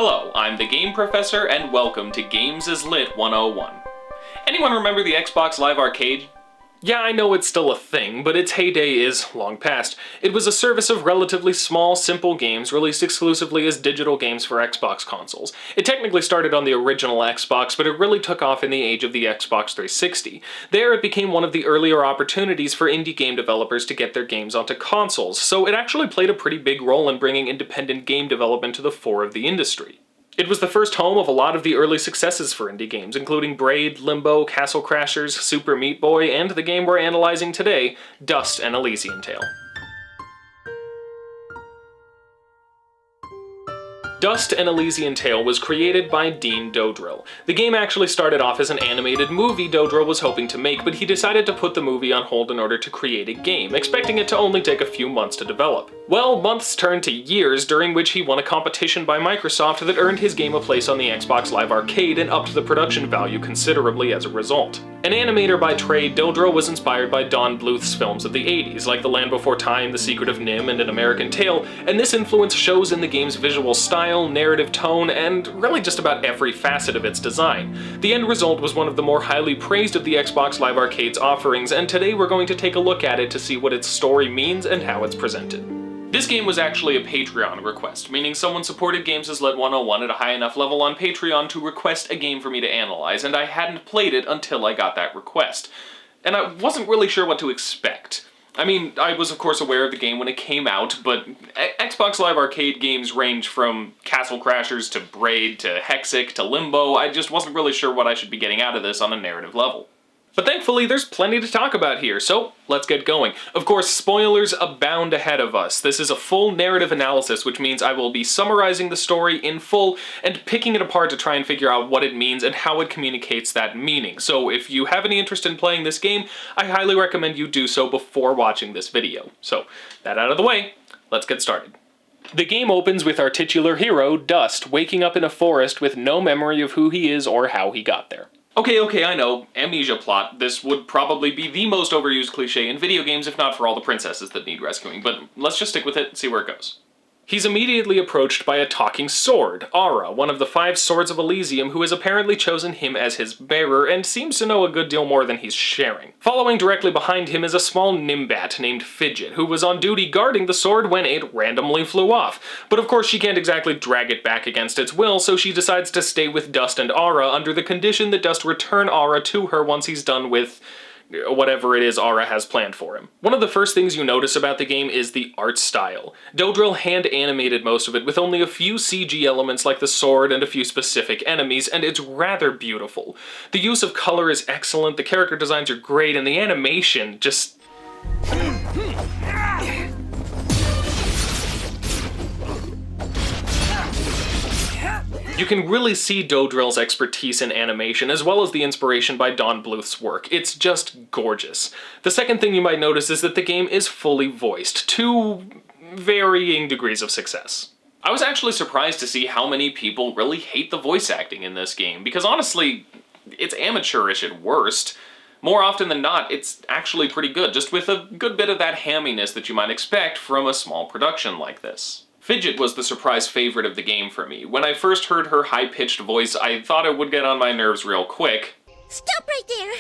Hello, I'm the Game Professor, and welcome to Games is Lit 101. Anyone remember the Xbox Live Arcade? Yeah, I know it's still a thing, but its heyday is long past. It was a service of relatively small, simple games released exclusively as digital games for Xbox consoles. It technically started on the original Xbox, but it really took off in the age of the Xbox 360. There, it became one of the earlier opportunities for indie game developers to get their games onto consoles, so it actually played a pretty big role in bringing independent game development to the fore of the industry. It was the first home of a lot of the early successes for indie games, including Braid, Limbo, Castle Crashers, Super Meat Boy, and the game we're analyzing today, Dust and Elysian Tail. Dust and Elysian Tail was created by Dean Dodrill. The game actually started off as an animated movie Dodrill was hoping to make, but he decided to put the movie on hold in order to create a game, expecting it to only take a few months to develop. Well, months turned to years, during which he won a competition by Microsoft that earned his game a place on the Xbox Live Arcade and upped the production value considerably as a result. An animator by trade, Dodrill was inspired by Don Bluth's films of the 80s, like The Land Before Time, The Secret of Nim, and An American Tail, and this influence shows in the game's visual style, narrative tone, and really just about every facet of its design. The end result was one of the more highly praised of the Xbox Live Arcade's offerings, and today we're going to take a look at it to see what its story means and how it's presented. This game was actually a Patreon request, meaning someone supported Games is Lit 101 at a high enough level on Patreon to request a game for me to analyze, and I hadn't played it until I got that request. And I wasn't really sure what to expect. I mean, I was of course aware of the game when it came out, but Xbox Live Arcade games range from Castle Crashers to Braid to Hexic to Limbo. I just wasn't really sure what I should be getting out of this on a narrative level. But thankfully, there's plenty to talk about here, so let's get going. Of course, spoilers abound ahead of us. This is a full narrative analysis, which means I will be summarizing the story in full and picking it apart to try and figure out what it means and how it communicates that meaning. So if you have any interest in playing this game, I highly recommend you do so before watching this video. So, that out of the way, let's get started. The game opens with our titular hero, Dust, waking up in a forest with no memory of who he is or how he got there. Okay, I know, amnesia plot. This would probably be the most overused cliche in video games, if not for all the princesses that need rescuing, but let's just stick with it and see where it goes. He's immediately approached by a talking sword, Aurora, one of the 5 swords of Elysium, who has apparently chosen him as his bearer and seems to know a good deal more than he's sharing. Following directly behind him is a small nimbat named Fidget, who was on duty guarding the sword when it randomly flew off. But of course she can't exactly drag it back against its will, so she decides to stay with Dust and Aurora under the condition that Dust return Aurora to her once he's done with whatever it is Aurora has planned for him. One of the first things you notice about the game is the art style. Dodrill hand-animated most of it with only a few CG elements like the sword and a few specific enemies, and it's rather beautiful. The use of color is excellent, the character designs are great, and the animation just... You can really see Dodrill's expertise in animation, as well as the inspiration by Don Bluth's work. It's just gorgeous. The second thing you might notice is that the game is fully voiced, to varying degrees of success. I was actually surprised to see how many people really hate the voice acting in this game, because honestly, it's amateurish at worst. More often than not, it's actually pretty good, just with a good bit of that hamminess that you might expect from a small production like this. Fidget was the surprise favorite of the game for me. When I first heard her high-pitched voice, I thought it would get on my nerves real quick. Stop right there!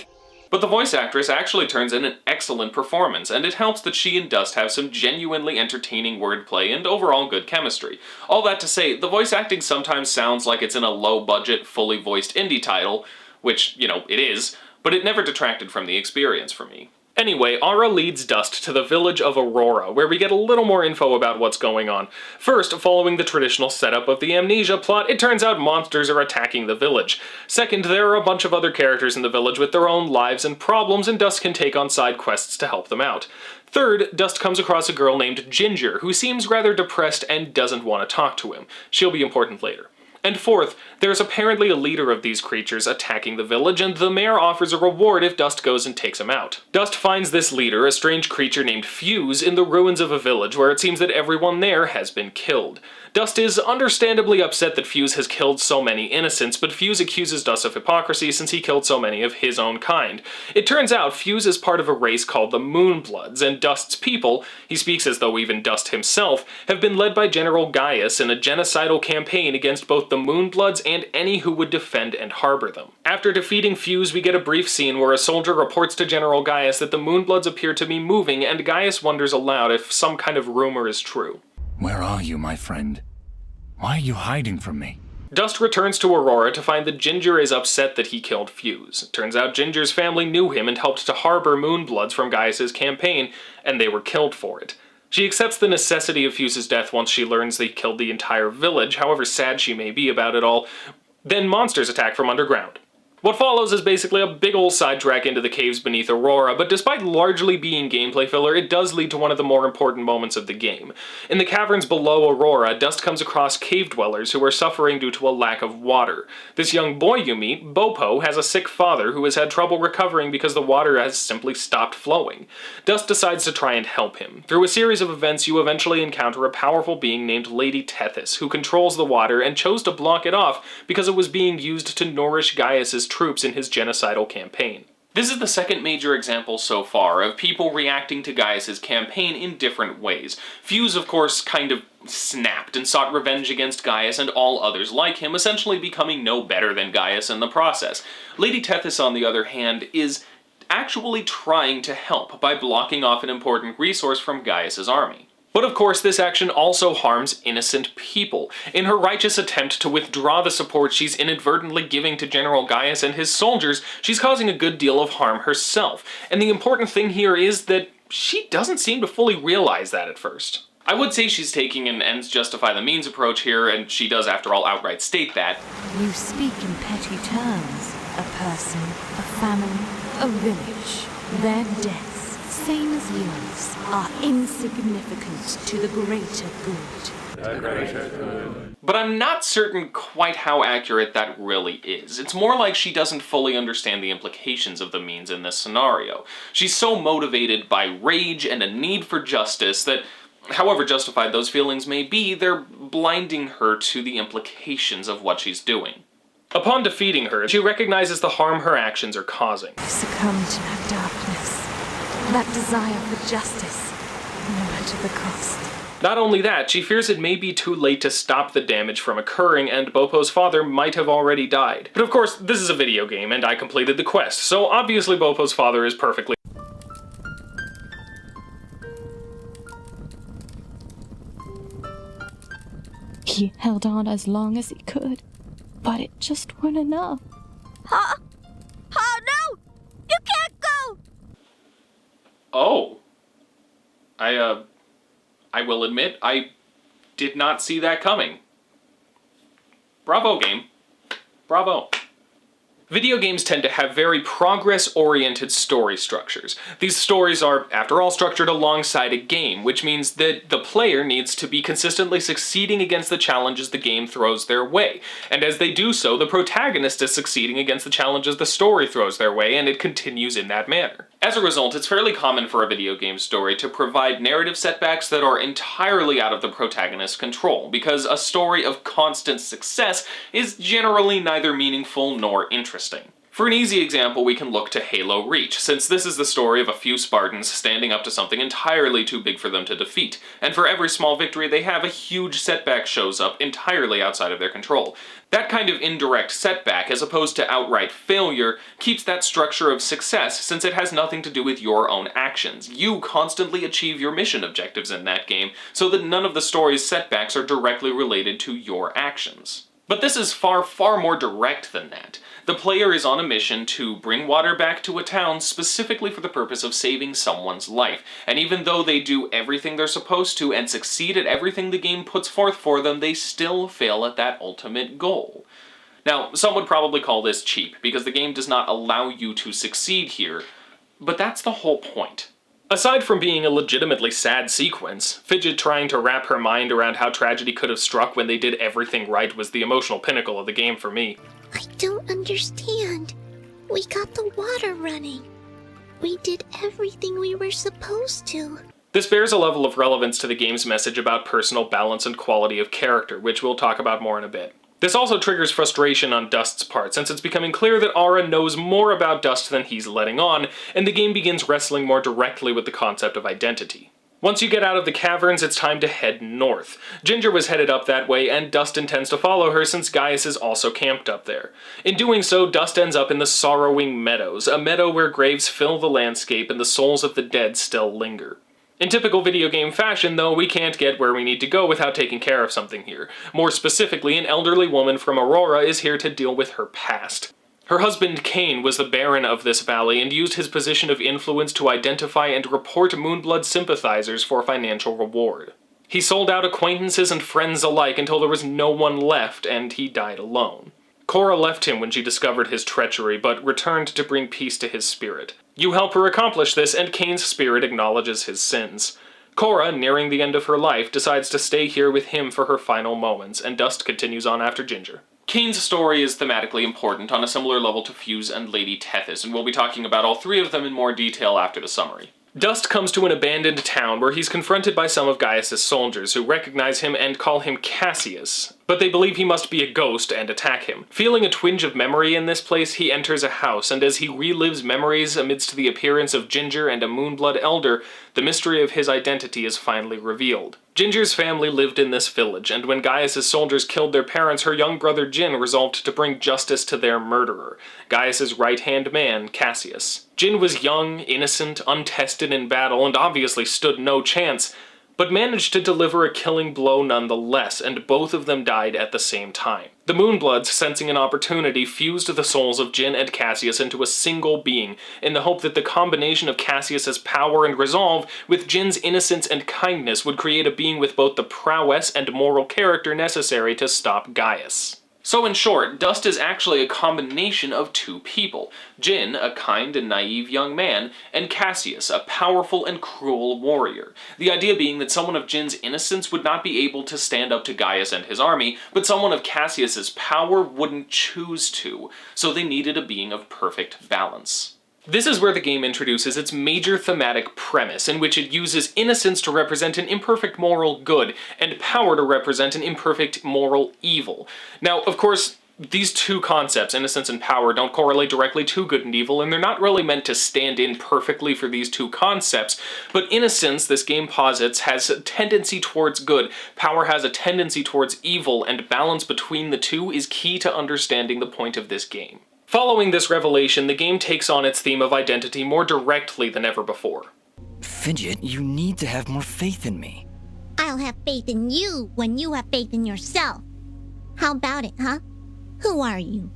But the voice actress actually turns in an excellent performance, and it helps that she and Dust have some genuinely entertaining wordplay and overall good chemistry. All that to say, the voice acting sometimes sounds like it's in a low-budget, fully voiced indie title, which, you know, it is, but it never detracted from the experience for me. Anyway, Aurora leads Dust to the village of Aurora, where we get a little more info about what's going on. First, following the traditional setup of the amnesia plot, it turns out monsters are attacking the village. Second, there are a bunch of other characters in the village with their own lives and problems, and Dust can take on side quests to help them out. Third, Dust comes across a girl named Ginger, who seems rather depressed and doesn't want to talk to him. She'll be important later. And fourth, there's apparently a leader of these creatures attacking the village, and the mayor offers a reward if Dust goes and takes him out. Dust finds this leader, a strange creature named Fuse, in the ruins of a village where it seems that everyone there has been killed. Dust is understandably upset that Fuse has killed so many innocents, but Fuse accuses Dust of hypocrisy since he killed so many of his own kind. It turns out Fuse is part of a race called the Moonbloods, and Dust's people, he speaks as though even Dust himself, have been led by General Gaius in a genocidal campaign against both the Moonbloods and any who would defend and harbor them. After defeating Fuse, we get a brief scene where a soldier reports to General Gaius that the Moonbloods appear to be moving, and Gaius wonders aloud if some kind of rumor is true. Where are you, my friend? Why are you hiding from me? Dust returns to Aurora to find that Ginger is upset that he killed Fuse. It turns out Ginger's family knew him and helped to harbor Moonbloods from Gaius's campaign, and they were killed for it. She accepts the necessity of Fuse's death once she learns they killed the entire village, however sad she may be about it all. Then monsters attack from underground. What follows is basically a big ol' sidetrack into the caves beneath Aurora, but despite largely being gameplay filler, it does lead to one of the more important moments of the game. In the caverns below Aurora, Dust comes across cave dwellers who are suffering due to a lack of water. This young boy you meet, Bopo, has a sick father who has had trouble recovering because the water has simply stopped flowing. Dust decides to try and help him. Through a series of events, you eventually encounter a powerful being named Lady Tethys, who controls the water and chose to block it off because it was being used to nourish Gaius's troops in his genocidal campaign. This is the second major example so far of people reacting to Gaius's campaign in different ways. Fuse, of course, kind of snapped and sought revenge against Gaius and all others like him, essentially becoming no better than Gaius in the process. Lady Tethys, on the other hand, is actually trying to help by blocking off an important resource from Gaius's army. But of course, this action also harms innocent people. In her righteous attempt to withdraw the support she's inadvertently giving to General Gaius and his soldiers, she's causing a good deal of harm herself. And the important thing here is that she doesn't seem to fully realize that at first. I would say she's taking an ends justify the means approach here, and she does after all outright state that. You speak in petty terms. A person, a family, a village. Their deaths, same as yours, are insignificant to the greater good. But I'm not certain quite how accurate that really is. It's more like she doesn't fully understand the implications of the means in this scenario. She's so motivated by rage and a need for justice that, however justified those feelings may be, they're blinding her to the implications of what she's doing. Upon defeating her, she recognizes the harm her actions are causing. Succumb to that darkness, that desire for justice, no matter the cost. Not only that, she fears it may be too late to stop the damage from occurring, and Bopo's father might have already died. But of course, this is a video game, and I completed the quest, so obviously Bopo's father is perfectly... He held on as long as he could, but it just weren't enough. Huh? Oh no! You can't go! Oh. I will admit, I did not see that coming. Bravo, game. Bravo. Video games tend to have very progress-oriented story structures. These stories are, after all, structured alongside a game, which means that the player needs to be consistently succeeding against the challenges the game throws their way. And as they do so, the protagonist is succeeding against the challenges the story throws their way, and it continues in that manner. As a result, it's fairly common for a video game story to provide narrative setbacks that are entirely out of the protagonist's control, because a story of constant success is generally neither meaningful nor interesting. For an easy example, we can look to Halo Reach, since this is the story of a few Spartans standing up to something entirely too big for them to defeat, and for every small victory they have, a huge setback shows up entirely outside of their control. That kind of indirect setback, as opposed to outright failure, keeps that structure of success, since it has nothing to do with your own actions. You constantly achieve your mission objectives in that game, so that none of the story's setbacks are directly related to your actions. But this is far, far more direct than that. The player is on a mission to bring water back to a town specifically for the purpose of saving someone's life, and even though they do everything they're supposed to and succeed at everything the game puts forth for them, they still fail at that ultimate goal. Now, some would probably call this cheap, because the game does not allow you to succeed here, but that's the whole point. Aside from being a legitimately sad sequence, Fidget trying to wrap her mind around how tragedy could have struck when they did everything right was the emotional pinnacle of the game for me. I don't understand. We got the water running. We did everything we were supposed to. This bears a level of relevance to the game's message about personal balance and quality of character, which we'll talk about more in a bit. This also triggers frustration on Dust's part, since it's becoming clear that Aura knows more about Dust than he's letting on, and the game begins wrestling more directly with the concept of identity. Once you get out of the caverns, it's time to head north. Ginger was headed up that way, and Dust intends to follow her since Gaius is also camped up there. In doing so, Dust ends up in the Sorrowing Meadows, a meadow where graves fill the landscape and the souls of the dead still linger. In typical video game fashion, though, we can't get where we need to go without taking care of something here. More specifically, an elderly woman from Aurora is here to deal with her past. Her husband, Cain, was the Baron of this valley and used his position of influence to identify and report Moonblood sympathizers for financial reward. He sold out acquaintances and friends alike until there was no one left, and he died alone. Cora left him when she discovered his treachery, but returned to bring peace to his spirit. You help her accomplish this, and Cain's spirit acknowledges his sins. Cora, nearing the end of her life, decides to stay here with him for her final moments, and Dust continues on after Ginger. Cain's story is thematically important on a similar level to Fuse and Lady Tethys, and we'll be talking about all three of them in more detail after the summary. Dust comes to an abandoned town where he's confronted by some of Gaius' soldiers who recognize him and call him Cassius, but they believe he must be a ghost and attack him. Feeling a twinge of memory in this place, he enters a house, and as he relives memories amidst the appearance of Ginger and a Moonblood elder, the mystery of his identity is finally revealed. Ginger's family lived in this village, and when Gaius' soldiers killed their parents, her young brother Jin resolved to bring justice to their murderer, Gaius' right-hand man, Cassius. Jin was young, innocent, untested in battle, and obviously stood no chance, but managed to deliver a killing blow nonetheless, and both of them died at the same time. The Moonbloods, sensing an opportunity, fused the souls of Jin and Cassius into a single being, in the hope that the combination of Cassius's power and resolve with Jin's innocence and kindness would create a being with both the prowess and moral character necessary to stop Gaius. So in short, Dust is actually a combination of two people. Jin, a kind and naive young man, and Cassius, a powerful and cruel warrior. The idea being that someone of Jin's innocence would not be able to stand up to Gaius and his army, but someone of Cassius's power wouldn't choose to, so they needed a being of perfect balance. This is where the game introduces its major thematic premise, in which it uses innocence to represent an imperfect moral good, and power to represent an imperfect moral evil. Now, of course, these two concepts, innocence and power, don't correlate directly to good and evil, and they're not really meant to stand in perfectly for these two concepts, but innocence, this game posits, has a tendency towards good, power has a tendency towards evil, and balance between the two is key to understanding the point of this game. Following this revelation, the game takes on its theme of identity more directly than ever before. Fidget, you need to have more faith in me. I'll have faith in you when you have faith in yourself. How about it, huh? Who are you?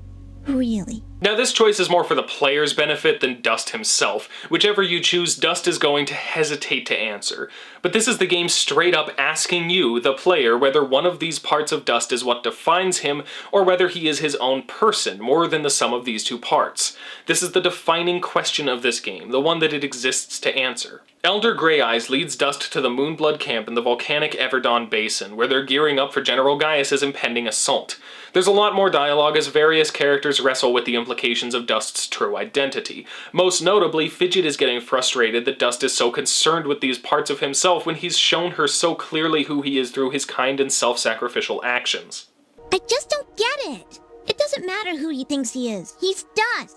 Really? Now this choice is more for the player's benefit than Dust himself. Whichever you choose, Dust is going to hesitate to answer. But this is the game straight up asking you, the player, whether one of these parts of Dust is what defines him, or whether he is his own person, more than the sum of these two parts. This is the defining question of this game, the one that it exists to answer. Elder Grey Eyes leads Dust to the Moonblood camp in the volcanic Everdawn basin, where they're gearing up for General Gaius' impending assault. There's a lot more dialogue as various characters wrestle with the implications of Dust's true identity. Most notably, Fidget is getting frustrated that Dust is so concerned with these parts of himself when he's shown her so clearly who he is through his kind and self-sacrificial actions. I just don't get it. It doesn't matter who he thinks he is. He's Dust.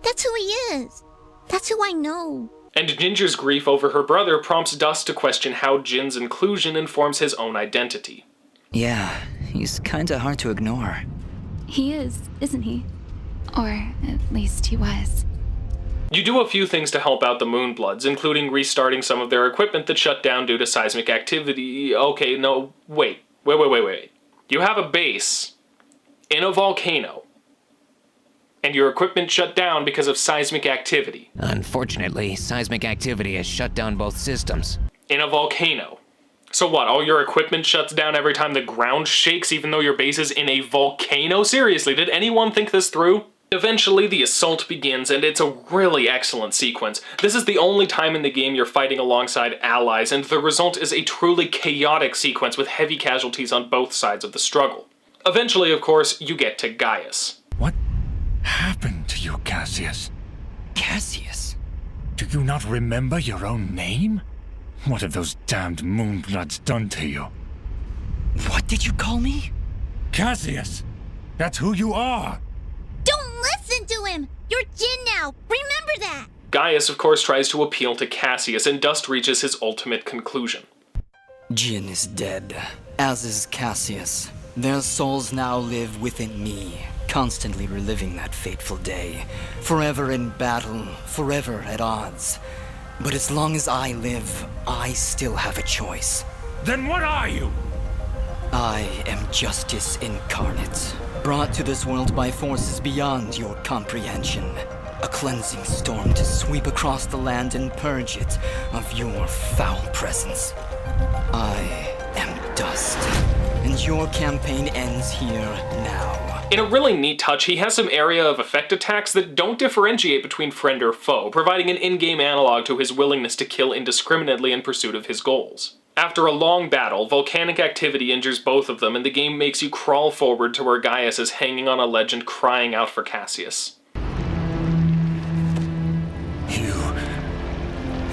That's who he is. That's who I know. And Ginger's grief over her brother prompts Dust to question how Jin's inclusion informs his own identity. Yeah, he's kinda hard to ignore. He is, isn't he? Or at least he was. You do a few things to help out the Moonbloods, including restarting some of their equipment that shut down due to seismic activity. Okay, no, wait. You have a base in a volcano, and your equipment shut down because of seismic activity. Unfortunately, seismic activity has shut down both systems. In a volcano. So what, all your equipment shuts down every time the ground shakes even though your base is in a volcano? Seriously, did anyone think this through? Eventually, the assault begins, and it's a really excellent sequence. This is the only time in the game you're fighting alongside allies, and the result is a truly chaotic sequence with heavy casualties on both sides of the struggle. Eventually, of course, you get to Gaius. What happened to you, Cassius? Cassius? Do you not remember your own name? What have those damned Moonbloods done to you? What did you call me? Cassius! That's who you are! Don't listen to him! You're Jin now! Remember that! Gaius, of course, tries to appeal to Cassius, and Dust reaches his ultimate conclusion. Jin is dead, as is Cassius. Their souls now live within me, constantly reliving that fateful day. Forever in battle, forever at odds. But as long as I live, I still have a choice. Then what are you? I am justice incarnate, brought to this world by forces beyond your comprehension. A cleansing storm to sweep across the land and purge it of your foul presence. I am dust, and your campaign ends here now. In a really neat touch, he has some area of effect attacks that don't differentiate between friend or foe, providing an in-game analog to his willingness to kill indiscriminately in pursuit of his goals. After a long battle, volcanic activity injures both of them, and the game makes you crawl forward to where Gaius is hanging on a ledge and crying out for Cassius.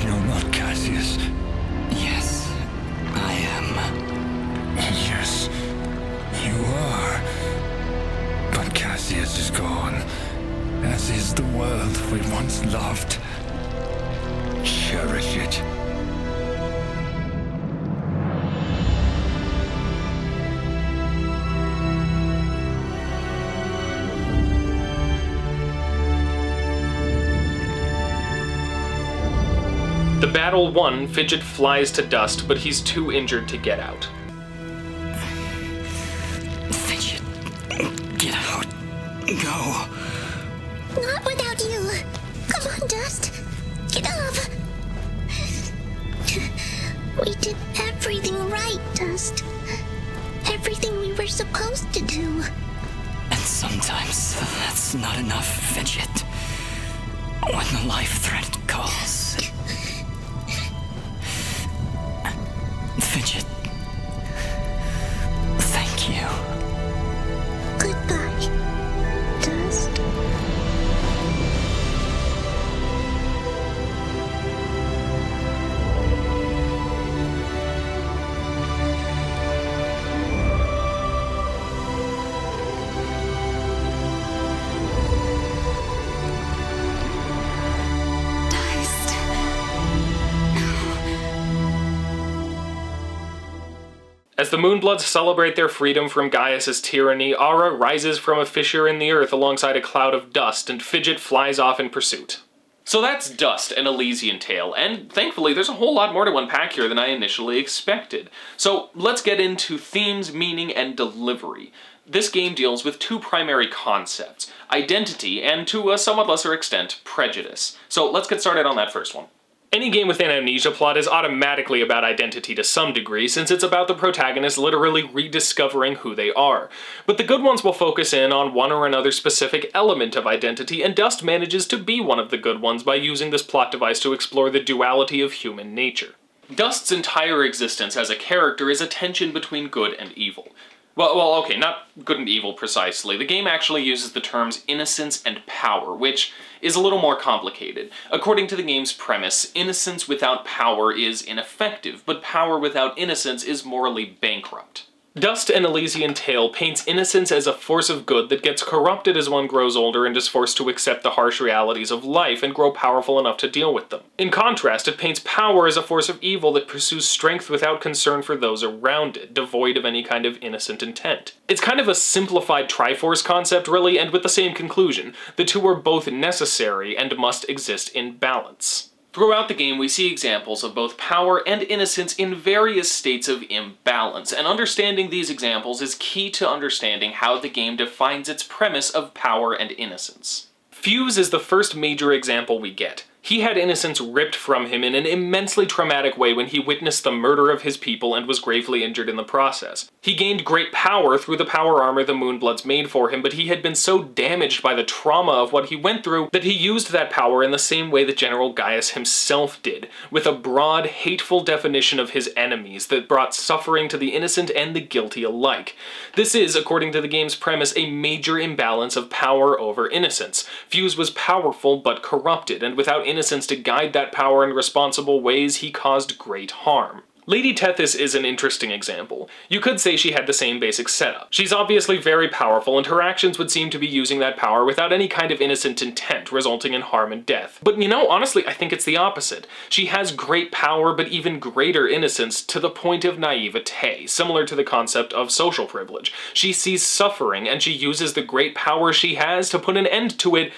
You're not Cassius. Yes, I am. Yes, you are. But Cassius is gone, as is the world we once loved. Cherish it. The battle won, Fidget flies to Dust, but he's too injured to get out. Fidget, get out. Go. Not without you. Come on, Dust. Get up. We did everything right, Dust. Everything we were supposed to do. And sometimes that's not enough, Fidget. When the life threat calls. Fidget. Thank you. Goodbye, Dust. As the Moonbloods celebrate their freedom from Gaius' tyranny, Aurora rises from a fissure in the earth alongside a cloud of dust, and Fidget flies off in pursuit. So that's Dust and Elysian Tail, and thankfully there's a whole lot more to unpack here than I initially expected. So let's get into themes, meaning, and delivery. This game deals with two primary concepts: identity and, to a somewhat lesser extent, prejudice. So let's get started on that first one. Any game with an amnesia plot is automatically about identity to some degree, since it's about the protagonist literally rediscovering who they are. But the good ones will focus in on one or another specific element of identity, and Dust manages to be one of the good ones by using this plot device to explore the duality of human nature. Dust's entire existence as a character is a tension between good and evil. Well, okay, not good and evil precisely. The game actually uses the terms innocence and power, which is a little more complicated. According to the game's premise, innocence without power is ineffective, but power without innocence is morally bankrupt. Dust and Elysian Tail paints innocence as a force of good that gets corrupted as one grows older and is forced to accept the harsh realities of life and grow powerful enough to deal with them. In contrast, it paints power as a force of evil that pursues strength without concern for those around it, devoid of any kind of innocent intent. It's kind of a simplified Triforce concept, really, and with the same conclusion. The two are both necessary and must exist in balance. Throughout the game, we see examples of both power and innocence in various states of imbalance, and understanding these examples is key to understanding how the game defines its premise of power and innocence. Fuse is the first major example we get. He had innocence ripped from him in an immensely traumatic way when he witnessed the murder of his people and was gravely injured in the process. He gained great power through the power armor the Moonbloods made for him, but he had been so damaged by the trauma of what he went through that he used that power in the same way that General Gaius himself did, with a broad, hateful definition of his enemies that brought suffering to the innocent and the guilty alike. This is, according to the game's premise, a major imbalance of power over innocence. Fuse was powerful but corrupted, and without innocence to guide that power in responsible ways, he caused great harm. Lady Tethys is an interesting example. You could say she had the same basic setup. She's obviously very powerful, and her actions would seem to be using that power without any kind of innocent intent, resulting in harm and death. But you know, honestly, I think it's the opposite. She has great power, but even greater innocence to the point of naivete, similar to the concept of social privilege. She sees suffering, and she uses the great power she has to put an end to it,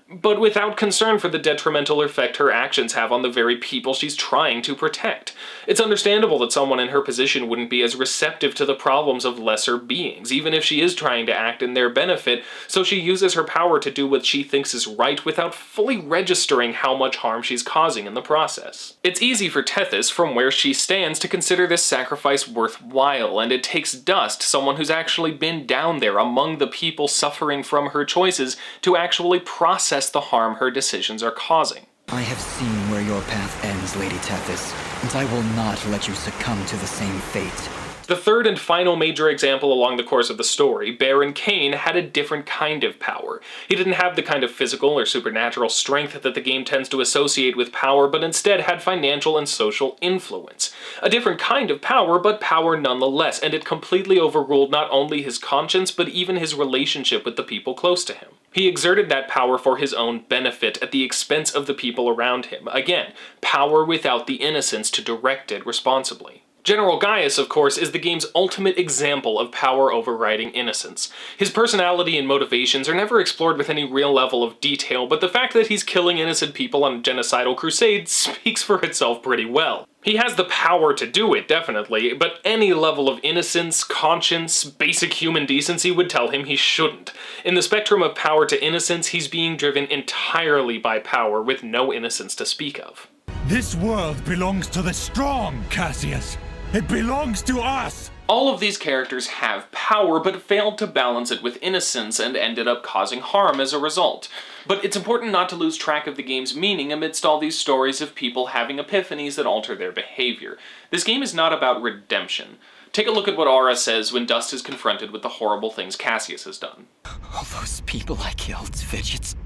but without concern for the detrimental effect her actions have on the very people she's trying to protect. It's understandable that someone in her position wouldn't be as receptive to the problems of lesser beings, even if she is trying to act in their benefit, so she uses her power to do what she thinks is right without fully registering how much harm she's causing in the process. It's easy for Tethys, from where she stands, to consider this sacrifice worthwhile, and it takes Dust, someone who's actually been down there among the people suffering from her choices, to actually process the harm her decisions are causing. I have seen where your path ends, Lady Tethys, and I will not let you succumb to the same fate. The third and final major example along the course of the story, Baron Cain, had a different kind of power. He didn't have the kind of physical or supernatural strength that the game tends to associate with power, but instead had financial and social influence. A different kind of power, but power nonetheless, and it completely overruled not only his conscience, but even his relationship with the people close to him. He exerted that power for his own benefit at the expense of the people around him. Again, power without the innocence to direct it responsibly. General Gaius, of course, is the game's ultimate example of power overriding innocence. His personality and motivations are never explored with any real level of detail, but the fact that he's killing innocent people on a genocidal crusade speaks for itself pretty well. He has the power to do it, definitely, but any level of innocence, conscience, basic human decency would tell him he shouldn't. In the spectrum of power to innocence, he's being driven entirely by power with no innocence to speak of. This world belongs to the strong, Cassius. It belongs to us! All of these characters have power, but failed to balance it with innocence and ended up causing harm as a result. But it's important not to lose track of the game's meaning amidst all these stories of people having epiphanies that alter their behavior. This game is not about redemption. Take a look at what Aurora says when Dust is confronted with the horrible things Cassius has done. All those people I killed, Fidgets.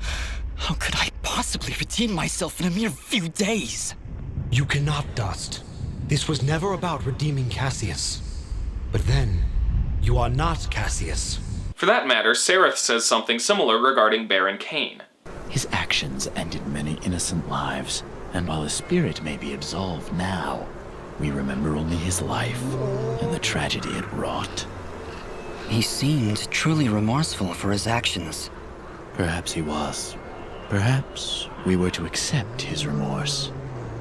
How could I possibly redeem myself in a mere few days? You cannot, Dust. This was never about redeeming Cassius. But then, you are not Cassius. For that matter, Sereth says something similar regarding Baron Cain. His actions ended many innocent lives, and while his spirit may be absolved now, we remember only his life and the tragedy it wrought. He seemed truly remorseful for his actions. Perhaps he was. Perhaps we were to accept his remorse.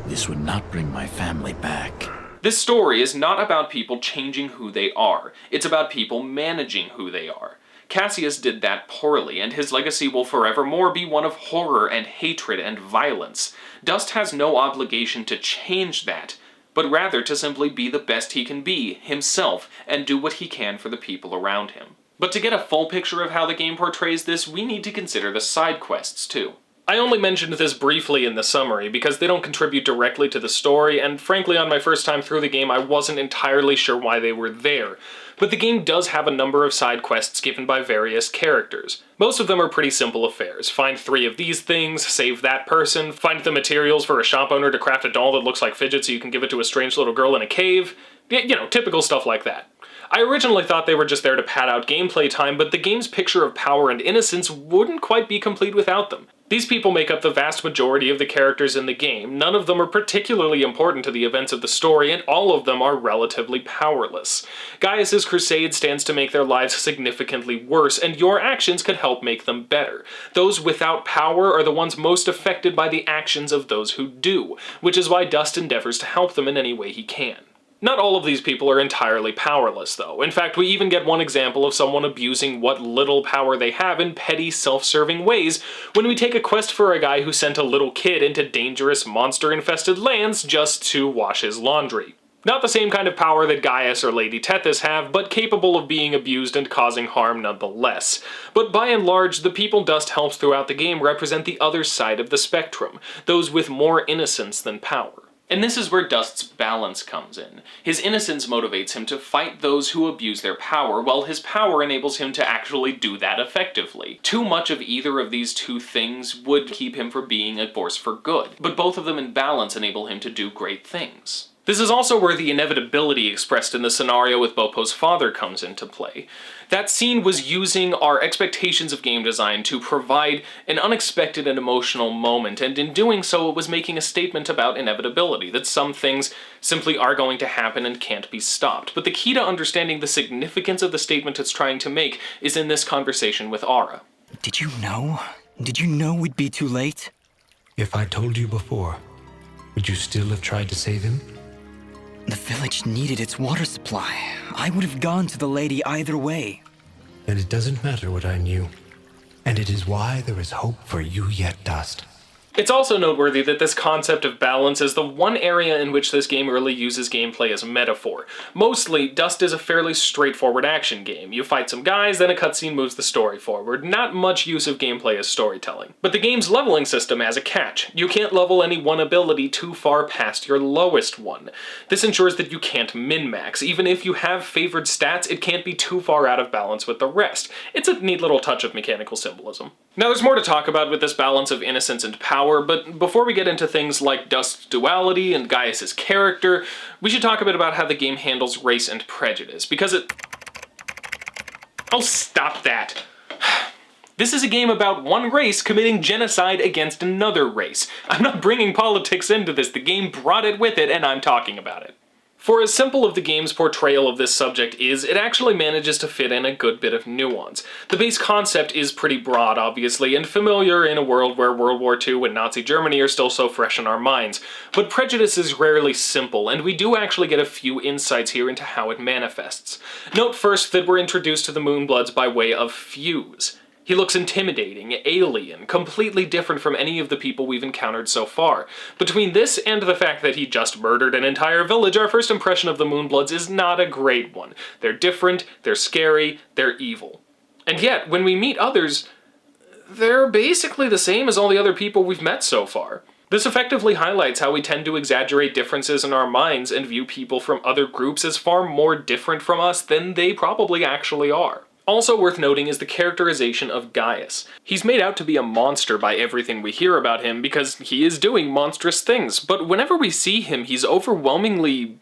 This would not bring my family back. This story is not about people changing who they are. It's about people managing who they are. Cassius did that poorly, and his legacy will forevermore be one of horror and hatred and violence. Dust has no obligation to change that, but rather to simply be the best he can be, himself, and do what he can for the people around him. But to get a full picture of how the game portrays this, we need to consider the side quests too. I only mentioned this briefly in the summary because they don't contribute directly to the story, and frankly on my first time through the game I wasn't entirely sure why they were there. But the game does have a number of side quests given by various characters. Most of them are pretty simple affairs. Find 3 of these things, save that person, find the materials for a shop owner to craft a doll that looks like Fidget so you can give it to a strange little girl in a cave. You know, typical stuff like that. I originally thought they were just there to pad out gameplay time, but the game's picture of power and innocence wouldn't quite be complete without them. These people make up the vast majority of the characters in the game, none of them are particularly important to the events of the story, and all of them are relatively powerless. Gaius's crusade stands to make their lives significantly worse, and your actions could help make them better. Those without power are the ones most affected by the actions of those who do, which is why Dust endeavors to help them in any way he can. Not all of these people are entirely powerless, though. In fact, we even get one example of someone abusing what little power they have in petty, self-serving ways when we take a quest for a guy who sent a little kid into dangerous, monster-infested lands just to wash his laundry. Not the same kind of power that Gaius or Lady Tethys have, but capable of being abused and causing harm nonetheless. But by and large, the people Dust helps throughout the game represent the other side of the spectrum, those with more innocence than power. And this is where Dust's balance comes in. His innocence motivates him to fight those who abuse their power, while his power enables him to actually do that effectively. Too much of either of these two things would keep him from being a force for good, but both of them in balance enable him to do great things. This is also where the inevitability expressed in the scenario with Bopo's father comes into play. That scene was using our expectations of game design to provide an unexpected and emotional moment, and in doing so it was making a statement about inevitability, that some things simply are going to happen and can't be stopped. But the key to understanding the significance of the statement it's trying to make is in this conversation with Aura. Did you know? Did you know we'd be too late? If I told you before, would you still have tried to save him? The village needed its water supply. I would have gone to the lady either way. Then it doesn't matter what I knew. And it is why there is hope for you yet, Dust. It's also noteworthy that this concept of balance is the one area in which this game really uses gameplay as a metaphor. Mostly, Dust is a fairly straightforward action game. You fight some guys, then a cutscene moves the story forward. Not much use of gameplay as storytelling. But the game's leveling system has a catch. You can't level any one ability too far past your lowest one. This ensures that you can't min-max. Even if you have favored stats, it can't be too far out of balance with the rest. It's a neat little touch of mechanical symbolism. Now there's more to talk about with this balance of innocence and power, but before we get into things like Dust's duality and Gaius' character, we should talk a bit about how the game handles race and prejudice, because it... Oh, stop that! This is a game about one race committing genocide against another race. I'm not bringing politics into this, the game brought it with it, and I'm talking about it. For as simple of the game's portrayal of this subject is, it actually manages to fit in a good bit of nuance. The base concept is pretty broad, obviously, and familiar in a world where World War II and Nazi Germany are still so fresh in our minds, but prejudice is rarely simple, and we do actually get a few insights here into how it manifests. Note first that we're introduced to the Moonbloods by way of Fuse. He looks intimidating, alien, completely different from any of the people we've encountered so far. Between this and the fact that he just murdered an entire village, our first impression of the Moonbloods is not a great one. They're different, they're scary, they're evil. And yet, when we meet others, they're basically the same as all the other people we've met so far. This effectively highlights how we tend to exaggerate differences in our minds and view people from other groups as far more different from us than they probably actually are. Also worth noting is the characterization of Gaius. He's made out to be a monster by everything we hear about him because he is doing monstrous things, but whenever we see him, he's overwhelmingly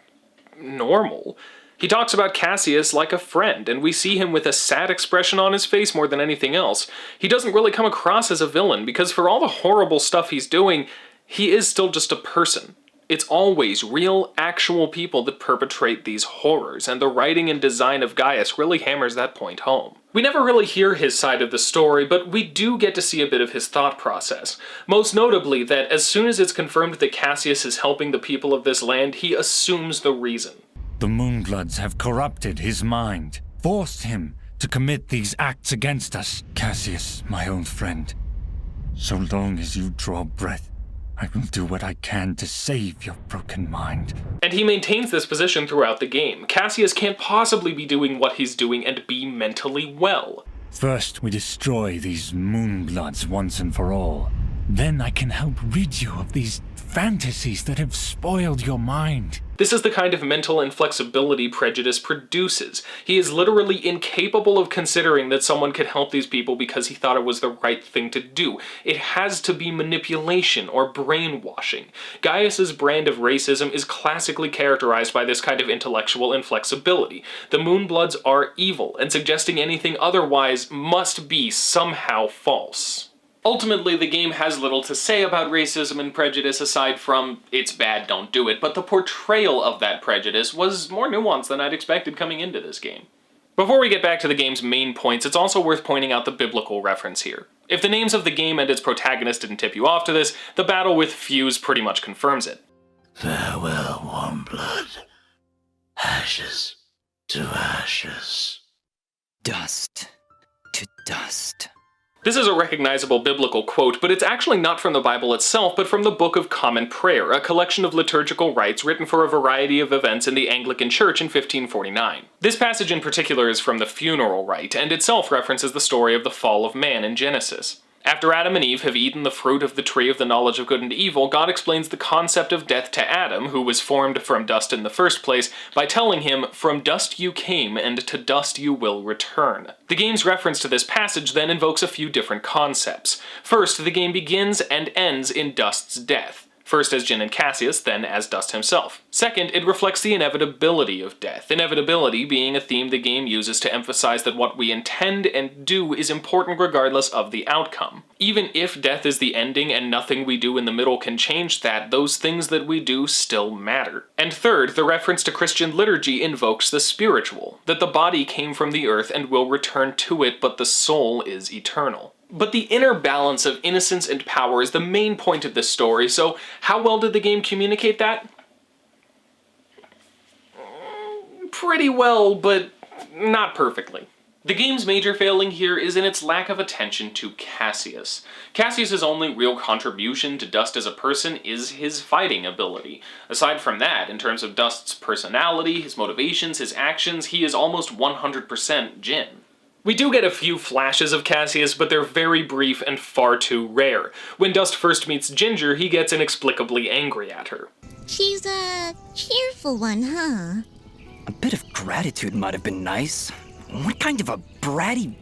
normal. He talks about Cassius like a friend, and we see him with a sad expression on his face more than anything else. He doesn't really come across as a villain because for all the horrible stuff he's doing, he is still just a person. It's always real, actual people that perpetrate these horrors, and the writing and design of Gaius really hammers that point home. We never really hear his side of the story, but we do get to see a bit of his thought process. Most notably that as soon as it's confirmed that Cassius is helping the people of this land, he assumes the reason. The Moonbloods have corrupted his mind, forced him to commit these acts against us. Cassius, my old friend, so long as you draw breath, I will do what I can to save your broken mind. And he maintains this position throughout the game. Cassius can't possibly be doing what he's doing and be mentally well. First, we destroy these Moonbloods once and for all. Then I can help rid you of these fantasies that have spoiled your mind. This is the kind of mental inflexibility prejudice produces. He is literally incapable of considering that someone could help these people because he thought it was the right thing to do. It has to be manipulation or brainwashing. Gaius's brand of racism is classically characterized by this kind of intellectual inflexibility. The Moonbloods are evil, and suggesting anything otherwise must be somehow false. Ultimately, the game has little to say about racism and prejudice aside from, it's bad, don't do it, but the portrayal of that prejudice was more nuanced than I'd expected coming into this game. Before we get back to the game's main points, it's also worth pointing out the biblical reference here. If the names of the game and its protagonist didn't tip you off to this, the battle with Fuse pretty much confirms it. Farewell, warm blood. Ashes to ashes. Dust to dust. This is a recognizable biblical quote, but it's actually not from the Bible itself, but from the Book of Common Prayer, a collection of liturgical rites written for a variety of events in the Anglican Church in 1549. This passage in particular is from the funeral rite, and itself references the story of the fall of man in Genesis. After Adam and Eve have eaten the fruit of the tree of the knowledge of good and evil, God explains the concept of death to Adam, who was formed from dust in the first place, by telling him, "From dust you came, and to dust you will return." The game's reference to this passage then invokes a few different concepts. First, the game begins and ends in Dust's death. First as Jin and Cassius, then as Dust himself. Second, it reflects the inevitability of death, inevitability being a theme the game uses to emphasize that what we intend and do is important regardless of the outcome. Even if death is the ending and nothing we do in the middle can change that, those things that we do still matter. And third, the reference to Christian liturgy invokes the spiritual, that the body came from the earth and will return to it, but the soul is eternal. But the inner balance of innocence and power is the main point of this story, so how well did the game communicate that? Pretty well, but not perfectly. The game's major failing here is in its lack of attention to Cassius. Cassius's only real contribution to Dust as a person is his fighting ability. Aside from that, in terms of Dust's personality, his motivations, his actions, he is almost 100% Jin. We do get a few flashes of Cassius, but they're very brief and far too rare. When Dust first meets Ginger, he gets inexplicably angry at her. She's a cheerful one, huh? A bit of gratitude might have been nice. What kind of a bratty...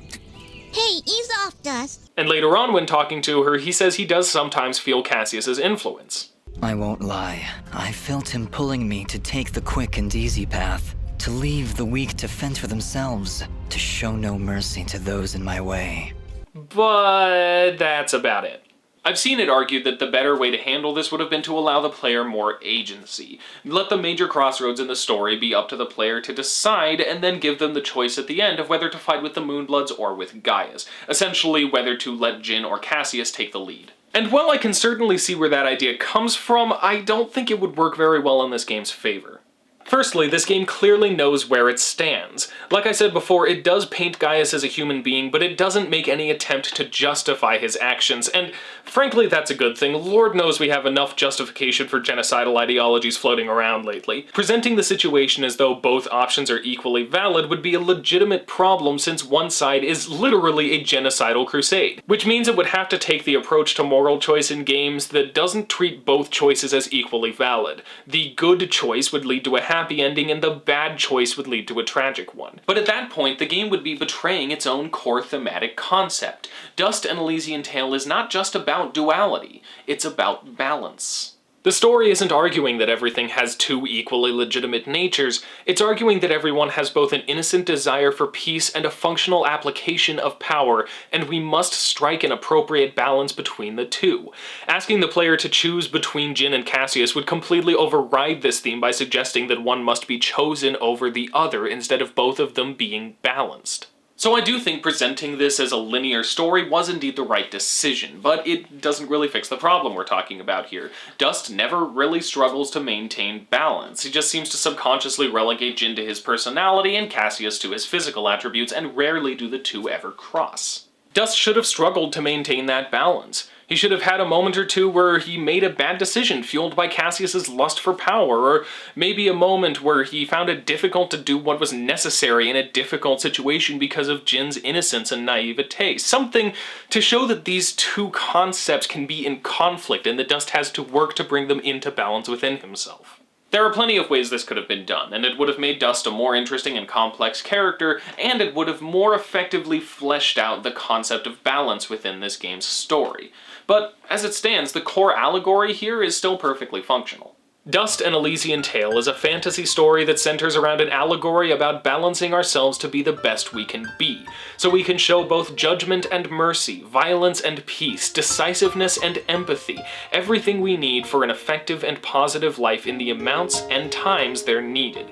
Hey, ease off, Dust. And later on when talking to her, he says he does sometimes feel Cassius's influence. I won't lie. I felt him pulling me to take the quick and easy path, to leave the weak to fend for themselves, to show no mercy to those in my way. But that's about it. I've seen it argued that the better way to handle this would have been to allow the player more agency. Let the major crossroads in the story be up to the player to decide, and then give them the choice at the end of whether to fight with the Moonbloods or with Gaius. Essentially, whether to let Jin or Cassius take the lead. And while I can certainly see where that idea comes from, I don't think it would work very well in this game's favor. Firstly, this game clearly knows where it stands. Like I said before, it does paint Gaius as a human being, but it doesn't make any attempt to justify his actions, and frankly that's a good thing. Lord knows we have enough justification for genocidal ideologies floating around lately. Presenting the situation as though both options are equally valid would be a legitimate problem since one side is literally a genocidal crusade, which means it would have to take the approach to moral choice in games that doesn't treat both choices as equally valid. The good choice would lead to a happy ending and the bad choice would lead to a tragic one. But at that point, the game would be betraying its own core thematic concept. Dust and Elysian Tail is not just about duality, it's about balance. The story isn't arguing that everything has two equally legitimate natures, it's arguing that everyone has both an innocent desire for peace and a functional application of power, and we must strike an appropriate balance between the two. Asking the player to choose between Jin and Cassius would completely override this theme by suggesting that one must be chosen over the other instead of both of them being balanced. So I do think presenting this as a linear story was indeed the right decision, but it doesn't really fix the problem we're talking about here. Dust never really struggles to maintain balance. He just seems to subconsciously relegate Jin to his personality and Cassius to his physical attributes, and rarely do the two ever cross. Dust should have struggled to maintain that balance. He should have had a moment or two where he made a bad decision fueled by Cassius's lust for power, or maybe a moment where he found it difficult to do what was necessary in a difficult situation because of Jin's innocence and naivete. Something to show that these two concepts can be in conflict and that Dust has to work to bring them into balance within himself. There are plenty of ways this could have been done, and it would have made Dust a more interesting and complex character, and it would have more effectively fleshed out the concept of balance within this game's story. But as it stands, the core allegory here is still perfectly functional. Dust and Elysian Tail is a fantasy story that centers around an allegory about balancing ourselves to be the best we can be, so we can show both judgment and mercy, violence and peace, decisiveness and empathy, everything we need for an effective and positive life in the amounts and times they're needed.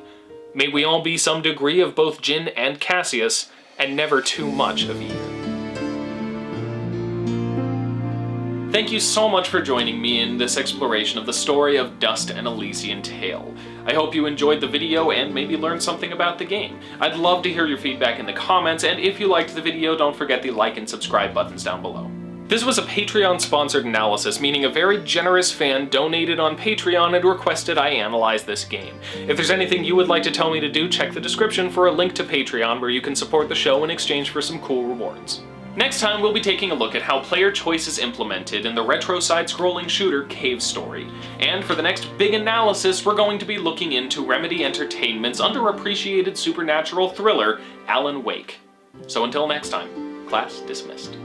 May we all be some degree of both Jin and Cassius, and never too much of either. Thank you so much for joining me in this exploration of the story of Dust and Elysian Tail. I hope you enjoyed the video and maybe learned something about the game. I'd love to hear your feedback in the comments, and if you liked the video, don't forget the like and subscribe buttons down below. This was a Patreon-sponsored analysis, meaning a very generous fan donated on Patreon and requested I analyze this game. If there's anything you would like to tell me to do, check the description for a link to Patreon where you can support the show in exchange for some cool rewards. Next time, we'll be taking a look at how player choice is implemented in the retro side-scrolling shooter Cave Story. And for the next big analysis, we're going to be looking into Remedy Entertainment's underappreciated supernatural thriller, Alan Wake. So until next time, class dismissed.